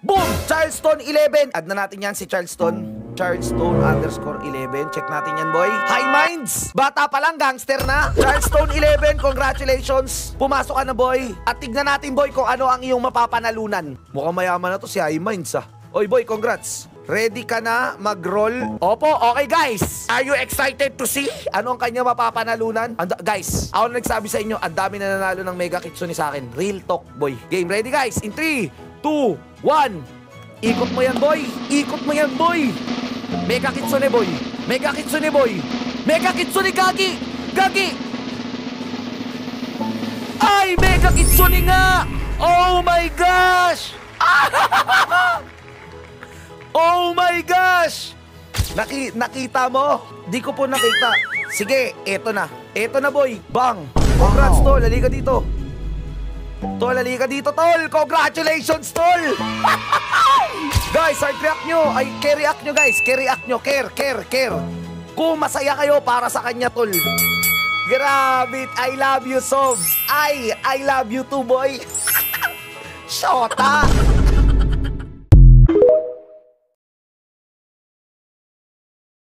Boom! Charleston 11. Add na natin yan si Charleston. Charleston _11. Check natin yan, boy. High Minds! Bata pa lang, gangster na. Charleston 11, congratulations. Pumasok ka na, boy. At tignan natin, boy, kung ano ang iyong mapapanalunan. Mukhang mayaman na to si High Minds, ah. Oy, boy, congrats. Ready ka na mag-roll? Opo, okay, guys. Are you excited to see ano ang kanya mapapanalunan? Guys, ako na nagsabi sa inyo, ang dami na nanalo ng Mega Kitsune sa akin. Real talk, boy. Game ready, guys? In 3, 2, 1. Ikot mo yan, boy. Ikot mo yan, boy. Mega Kitsune, boy. Mega Kitsune, boy. Mega Kitsune, Gagi. Gagi. Ay, Mega Kitsune nga. Oh my gosh. Oh my gosh. Nakita mo? Di ko po nakita. Sige, eto na. Eto na, boy. Bang. Congrats, tol. Halika dito. Tol, halika dito, tol. Congratulations, tol. Guys, heart react nyo. Ay, care react nyo, guys. Care react nyo. Care. Kung masaya kayo para sa kanya, tol. Grabe. I love you, Sob. I love you too, boy. Shota.